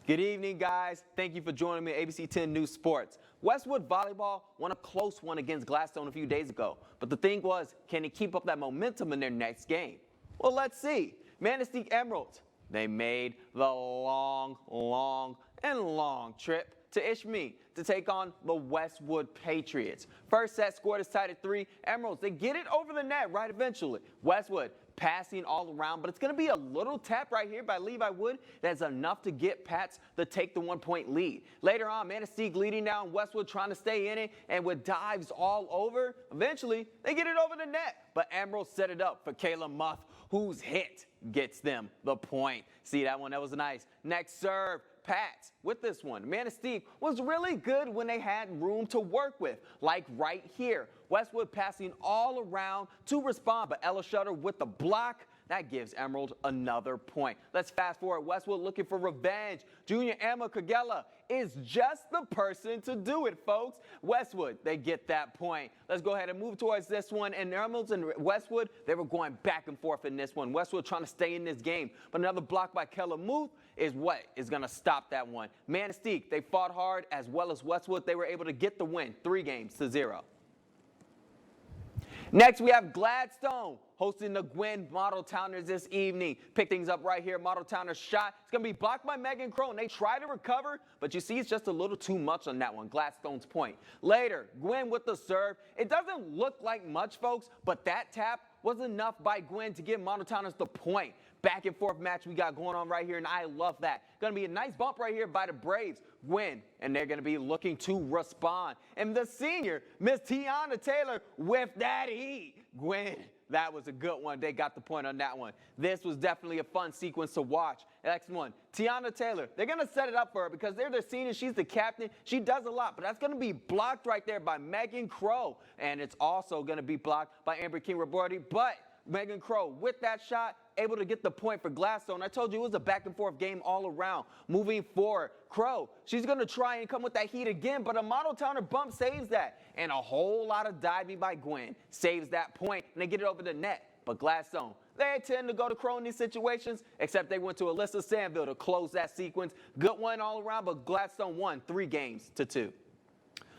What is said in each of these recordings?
Good evening, guys. Thank you for joining me at ABC 10 News Sports. Westwood Volleyball won a close one against Gladstone a few days ago, but the thing was, can they keep up that momentum in their next game? Well, let's see. Manistee Emeralds, they made the long trip to Ishmi to take on the Westwood Patriots. First set scored is tied at 3. Emeralds, they get it over the net right eventually. Westwood passing all around, but it's going to be a little tap right here by Levi Wood that's enough to get Pats to take the 1-point lead. Later on, Manistee leading down, Westwood trying to stay in it, and with dives all over, eventually they get it over the net. But Emerald set it up for Kayla Muff, whose hit gets them the point. See that one? That was nice. Next serve. Pats with this one. Manistee was really good when they had room to work with, like right here. Westwood passing all around to respond, but Ella Shutter with the block. That gives Emerald another point. Let's fast forward. Westwood looking for revenge. Junior Emma Kagela is just the person to do it, folks. Westwood, they get that point. Let's go ahead and move towards this one. And Emeralds and Westwood, they were going back and forth in this one. Westwood trying to stay in this game. But another block by Kella Muth is what is going to stop that one. Manistee, they fought hard, as well as Westwood. They were able to get the win, 3-0. Next, we have Gladstone hosting the Gwynn Model Towners this evening. Pick things up right here. Model Towners shot. It's going to be blocked by Megan Crow, and they try to recover, but you see it's just a little too much on that one. Gladstone's point. Later, Gwynn with the serve. It doesn't look like much, folks, but that tap was enough by Gwynn to give Model Towners the point. Back and forth match we got going on right here, and I love that. Going to be a nice bump right here by the Braves. Gwynn, and they're going to be looking to respond. And the senior, Miss Tiana Taylor, with that heat. Gwynn, that was a good one. They got the point on that one. This was definitely a fun sequence to watch. Next one, Tiana Taylor. They're going to set it up for her because they're the senior. She's the captain. She does a lot, but that's going to be blocked right there by Megan Crow. And it's also going to be blocked by Amber King-Roberti. But Megan Crow, with that shot, able to get the point for Gladstone. I told you it was a back-and-forth game all around. Moving forward, Crow, she's going to try and come with that heat again, but a Model Towner bump saves that. And a whole lot of diving by Gwynn saves that point, and they get it over the net. But Gladstone, they tend to go to Crow in these situations, except they went to Alyssa Sandville to close that sequence. Good one all around, but Gladstone won 3-2.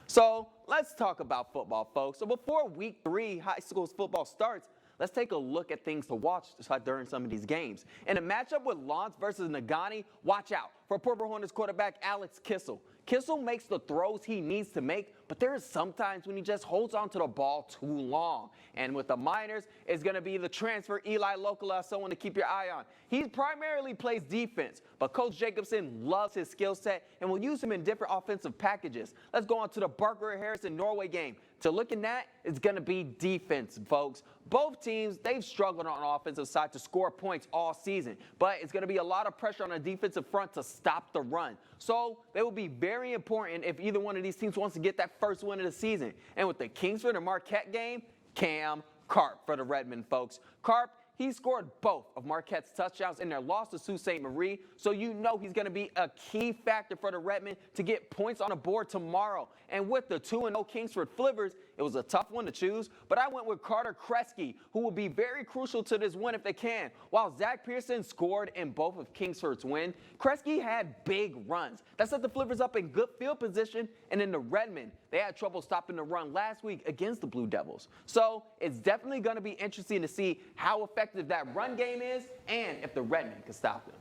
So let's talk about football, folks. So before week 3 high school football starts, let's take a look at things to watch during some of these games. In a matchup with Lawrence versus Negaunee, watch out for Purple Hornets quarterback Alex Kissel. Kissel makes the throws he needs to make, but there is sometimes when he just holds on to the ball too long. And with the Miners, it's going to be the transfer Eli Lokala, someone to keep your eye on. He primarily plays defense, but Coach Jacobson loves his skill set and will use him in different offensive packages. Let's go on to the Barker-Harrison-Norway game. To look at that, it's going to be defense, folks. Both teams, they've struggled on the offensive side to score points all season, but it's going to be a lot of pressure on the defensive front to stop the run. So they will be very important if either one of these teams wants to get that first win of the season. And with the Kingsford and Marquette game, Cam Karp for the Redmen, folks. Karp, he scored both of Marquette's touchdowns in their loss to Sault Ste. Marie, so you know he's going to be a key factor for the Redmen to get points on the board tomorrow. And with the 2-0 Kingsford Flippers, it was a tough one to choose, but I went with Carter Kresge, who will be very crucial to this win if they can. While Zach Pearson scored in both of Kingsford's win, Kresge had big runs. That set the Flippers up in good field position, and in the Redmen, they had trouble stopping the run last week against the Blue Devils. So it's definitely going to be interesting to see how effective that run game is and if the Redmen can stop them.